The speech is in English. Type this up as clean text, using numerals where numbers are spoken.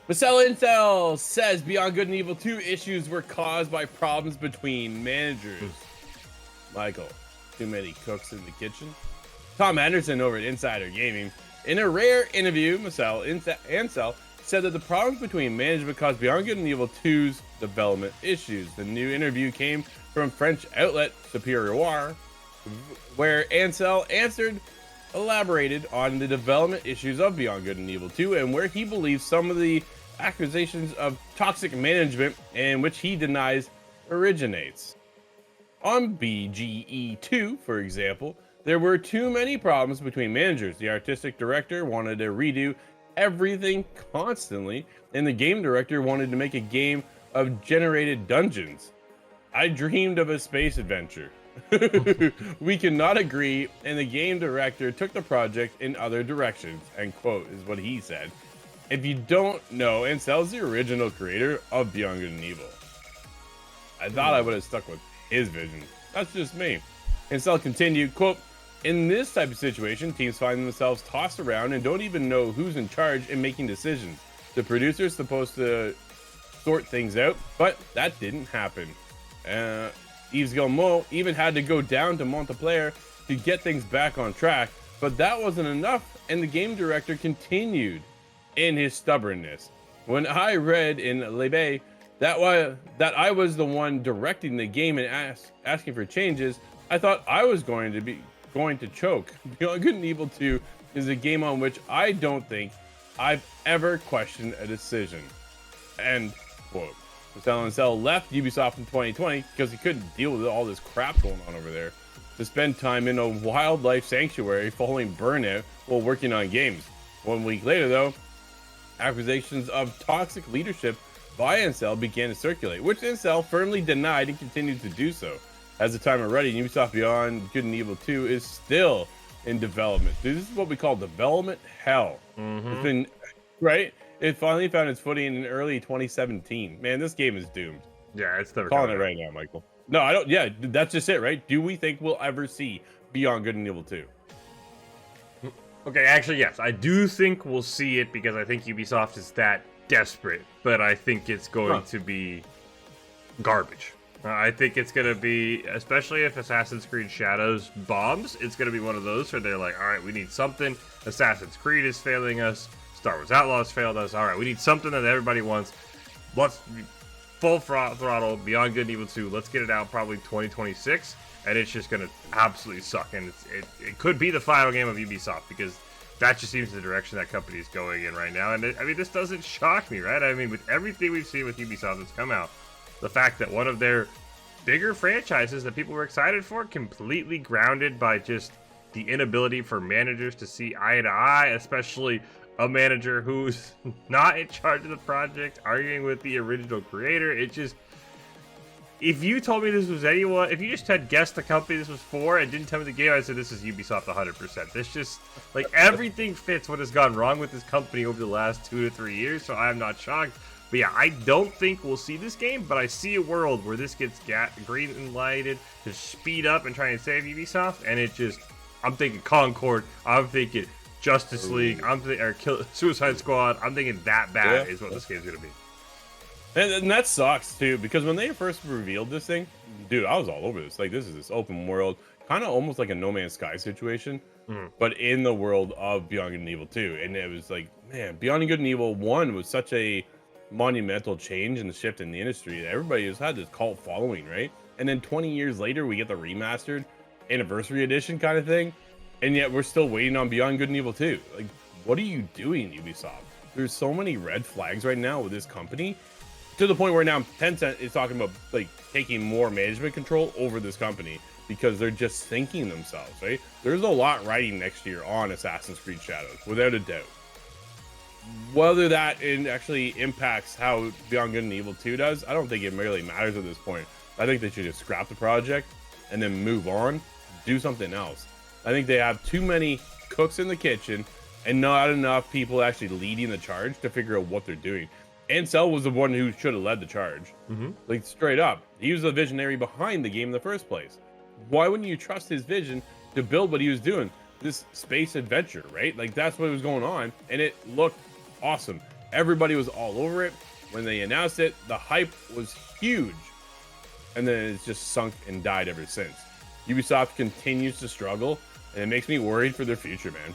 Michel Ancel says Beyond Good and Evil 2 issues were caused by problems between managers. Michael, too many cooks in the kitchen? Tom Anderson over at Insider Gaming. In a rare interview, Michel Ancel said that the problems between management caused Beyond Good and Evil 2's development issues. The new interview came from French outlet Superpouvoir, where Ancel elaborated on the development issues of Beyond Good and Evil 2 and where he believes some of the accusations of toxic management, and which he denies originates. On BGE2, for example, there were too many problems between managers. The artistic director wanted to redo everything constantly, and the game director wanted to make a game of generated dungeons. I dreamed of a space adventure. We cannot agree, and the game director took the project in other directions, end quote, is what he said. If you don't know, Ancel is the original creator of Beyond Good and Evil. I thought I would have stuck with his vision. That's just me. Ancel continued, quote, in this type of situation, teams find themselves tossed around and don't even know who's in charge and making decisions. The producer's supposed to sort things out, but that didn't happen. Yves Guillemot even had to go down to multiplayer to get things back on track, but that wasn't enough, and the game director continued in his stubbornness. When I read in Lebe that I was the one directing the game and asking for changes, I thought I was going to choke. Beyond Good and Evil 2 is a game on which I don't think I've ever questioned a decision. End quote. Michel Ancel left Ubisoft in 2020 because he couldn't deal with all this crap going on over there, to spend time in a wildlife sanctuary following burnout while working on games. 1 week later, though, accusations of toxic leadership by Ancel began to circulate, which Ancel firmly denied and continued to do so. As the time already, Ubisoft Beyond Good and Evil 2 is still in development. This is what we call development hell. It's been, right? It finally found its footing in early 2017. Man, this game is doomed. Yeah, it's never calling it right now, Michael. No, I don't. Yeah, that's just it, right? Do we think we'll ever see Beyond Good and Evil 2? Okay, actually, yes. I do think we'll see it because I think Ubisoft is that desperate, but I think it's going to be garbage. I think it's going to be, especially if Assassin's Creed Shadows bombs, it's going to be one of those where they're like, all right, we need something. Assassin's Creed is failing us. Star Wars Outlaws failed us. All right, we need something that everybody wants. Let's full throttle Beyond Good and Evil 2. Let's get it out probably 2026, and it's just going to absolutely suck. And it could be the final game of Ubisoft because that just seems the direction that company is going in right now. And I mean, this doesn't shock me, right? I mean, with everything we've seen with Ubisoft that's come out, the fact that one of their bigger franchises that people were excited for completely grounded by just the inability for managers to see eye to eye, especially a manager who's not in charge of the project, arguing with the original creator. It just, if you told me this was anyone, if you just had guessed the company this was for and didn't tell me the game, I'd say this is Ubisoft 100%. This just, like, everything fits what has gone wrong with this company over the last 2 to 3 years, so I'm not shocked. But yeah, I don't think we'll see this game, but I see a world where this gets green lighted to speed up and try and save Ubisoft, and it just, I'm thinking Concord, I'm thinking Justice League, I'm thinking Suicide Squad, I'm thinking that bad is what this game's gonna be. And that sucks too, because when they first revealed this thing, dude, I was all over this. Like, this is this open world, kind of almost like a No Man's Sky situation, but in the world of Beyond Good and Evil 2. And it was like, man, Beyond Good and Evil 1 was such a monumental change and the shift in the industry. Everybody has had this cult following, right? And then 20 years later, we get the remastered anniversary edition kind of thing, and yet we're still waiting on Beyond Good and Evil 2. Like, what are you doing, Ubisoft? There's so many red flags right now with this company, to the point where now Tencent is talking about like taking more management control over this company because they're just sinking themselves, right? There's a lot riding next year on Assassin's Creed Shadows, without a doubt. Whether that actually impacts how Beyond Good and Evil 2 does, I don't think it really matters at this point. I think they should just scrap the project and then move on, do something else. I think they have too many cooks in the kitchen and not enough people actually leading the charge to figure out what they're doing. Ancel was the one who should have led the charge. Like, straight up. He was the visionary behind the game in the first place. Why wouldn't you trust his vision to build what he was doing? This space adventure, right? Like, that's what was going on, and it looked awesome. Everybody was all over it. When they announced it, the hype was huge. And then it's just sunk and died ever since. Ubisoft continues to struggle, and it makes me worried for their future, man.